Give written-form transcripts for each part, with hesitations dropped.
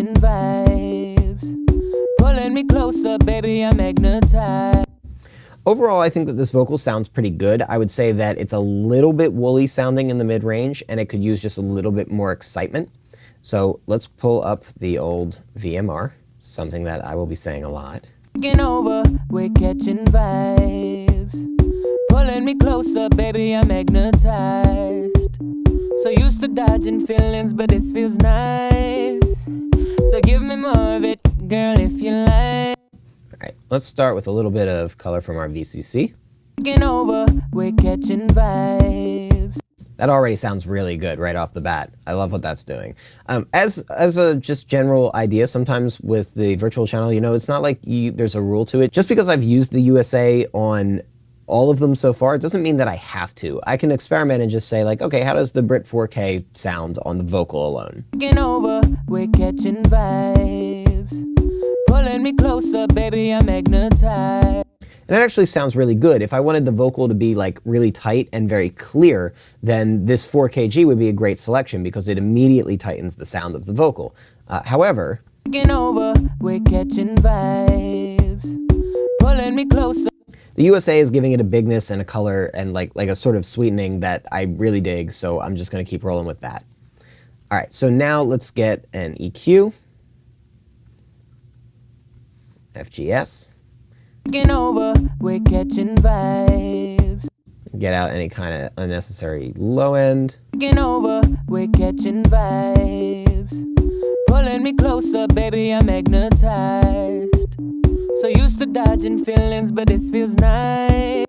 catching vibes. Pulling me closer, baby, I'm magnetized. Overall, I think that this vocal sounds pretty good. I would say that it's a little bit woolly sounding in the mid-range, and it could use just a little bit more excitement. So let's pull up the old VMR, something that I will be saying a lot. Over, we're catching vibes. Pulling me closer, baby, I'm magnetized. So used to dodging feelings, but this feels nice. So give me more of it, girl, if you like. Alright, let's start with a little bit of color from our VCC. Over, we're catching vibes. That already sounds really good right off the bat. I love what that's doing. As a just general idea, sometimes with the virtual channel, you know, it's not like there's a rule to it. Just because I've used the USA on all of them so far, it doesn't mean that I have to. I can experiment and just say like, okay, how does the Brit 4K sound on the vocal alone? Over, we're catching vibes. Pulling me closer, baby, I'm magnetized. And it actually sounds really good. If I wanted the vocal to be like really tight and very clear, then this 4KG would be a great selection because it immediately tightens the sound of the vocal. However, over, we're catching vibes. Pulling me closer. The USA is giving it a bigness and a color and like a sort of sweetening that I really dig, so I'm just gonna keep rolling with that. All right, so now let's get an EQ. FGS. Over, we're catching vibes. Get out any kind of unnecessary low end. Over, we're catching vibes. Pulling me closer, baby, I'm magnetized. So used to dodging feelings, but this feels nice.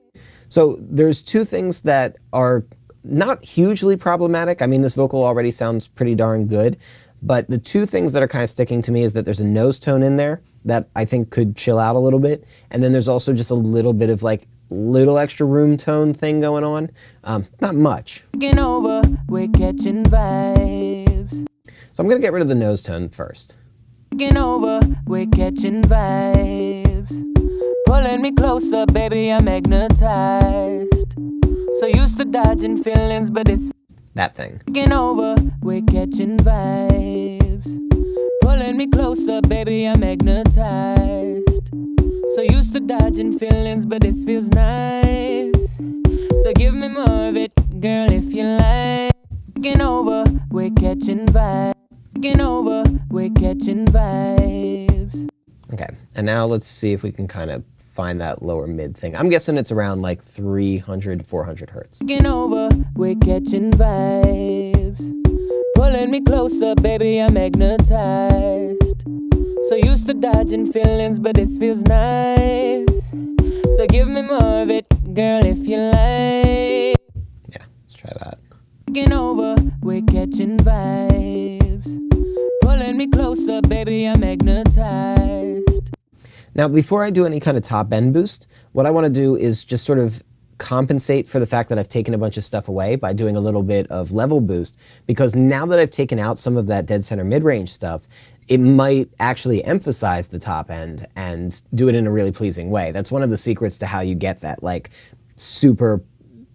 So there's two things that are not hugely problematic. I mean, this vocal already sounds pretty darn good, but the two things that are kind of sticking to me is that there's a nose tone in there that I think could chill out a little bit. And then there's also just a little bit of like little extra room tone thing going on. Not much. Over, we're catching vibes. So I'm gonna get rid of the nose tone first. Over, we're catching vibes. Pulling me closer, baby, I'm magnetized. So used to dodging feelings, but it's that thing. Over, we're catching vibes. Pulling me closer, baby, I'm magnetized. So used to dodging feelings, but this feels nice. So give me more of it, girl, if you like. Over, we're catching vibes. Over, we're catching vibes. Okay, and now let's see if we can kind of find that lower mid thing. I'm guessing it's around like 300 to 400 hertz. Over, we're catching vibes. Pulling me closer, baby, I'm magnetized. So used to dodging feelings, but this feels nice. So give me more of it, girl, if you like. Yeah, let's try that. Over, we're catching vibes. Pulling me closer, baby, I'm magnetized. Now, before I do any kind of top end boost, what I want to do is just sort of compensate for the fact that I've taken a bunch of stuff away by doing a little bit of level boost, because now that I've taken out some of that dead center mid-range stuff, it might actually emphasize the top end and do it in a really pleasing way. That's one of the secrets to how you get that like super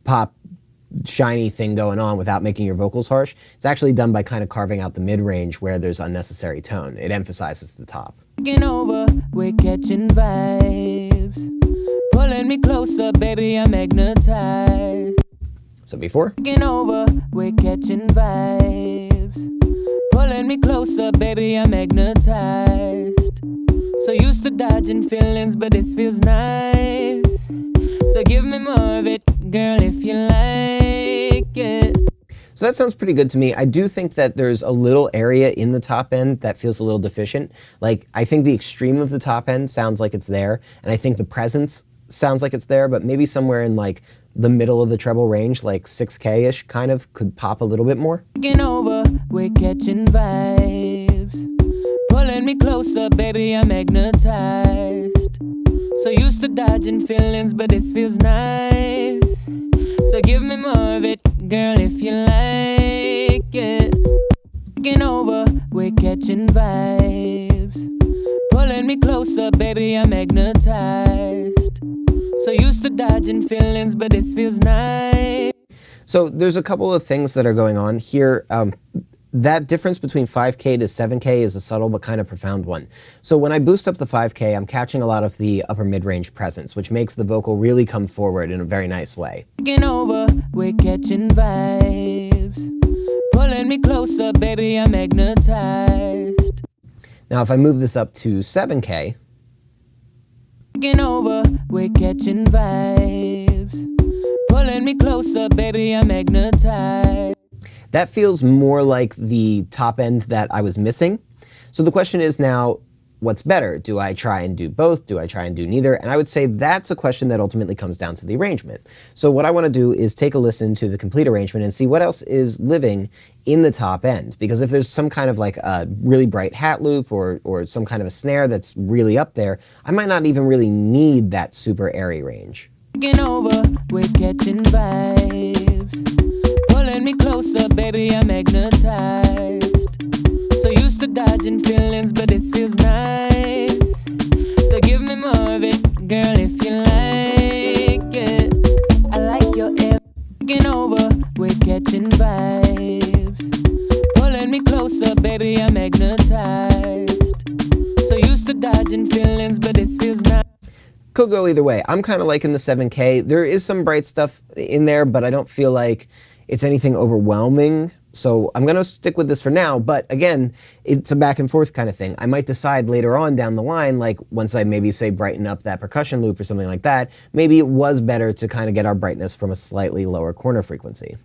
pop shiny thing going on without making your vocals harsh. It's actually done by kind of carving out the mid-range where there's unnecessary tone. It emphasizes the top. Over, we're catching vibes. Pulling me closer, baby, I'm magnetized. So before. Over, we're catching vibes. Pulling me closer, baby, I'm magnetized. So used to dodging feelings, but this feels nice. So give me more of it, girl, if you like it. So that sounds pretty good to me. I do think that there's a little area in the top end that feels a little deficient. Like, I think the extreme of the top end sounds like it's there, and I think the presence sounds like it's there, but maybe somewhere in like the middle of the treble range, like 6K-ish kind of, could pop a little bit more. Over, we're catching vibes. Pulling me closer, baby, I'm magnetized. So used to dodging feelings, but this feels nice. So give me more of it, girl, if you like it. Over, we're catching vibes. Pulling me closer, baby, I'm magnetized. So used to dodging feelings, but this feels nice. So there's a couple of things that are going on here. that difference between 5K to 7K is a subtle but kind of profound one. So when I boost up the 5K, I'm catching a lot of the upper mid-range presence, which makes the vocal really come forward in a very nice way. Over, we're catching vibes. Pulling me closer, baby, I'm magnetized. Now if I move this up to 7K, over, we're catching vibes. Pulling me closer, baby, I'm magnetized. that feels more like the top end that I was missing. So the question is now, what's better? Do I try and do both? Do I try and do neither? And I would say that's a question that ultimately comes down to the arrangement. So what I want to do is take a listen to the complete arrangement and see what else is living in the top end. Because if there's some kind of like a really bright hat loop or some kind of a snare that's really up there, I might not even really need that super airy range. Over, we're catching vibes. Pulling me closer, baby, I'm magnetized. So used to dodging feelings, but this feels nice. So give me more of it, girl, if you like it. I like your air. Over, we're catching vibes. Pulling me closer, baby, I'm magnetized. So used to dodging feelings, but this feels nice. Could go either way. I'm kind of liking the 7K. There is some bright stuff in there, but I don't feel like it's anything overwhelming. So I'm going to stick with this for now. But again, it's a back and forth kind of thing. I might decide later on down the line, like once I maybe say brighten up that percussion loop or something like that, maybe it was better to kind of get our brightness from a slightly lower corner frequency.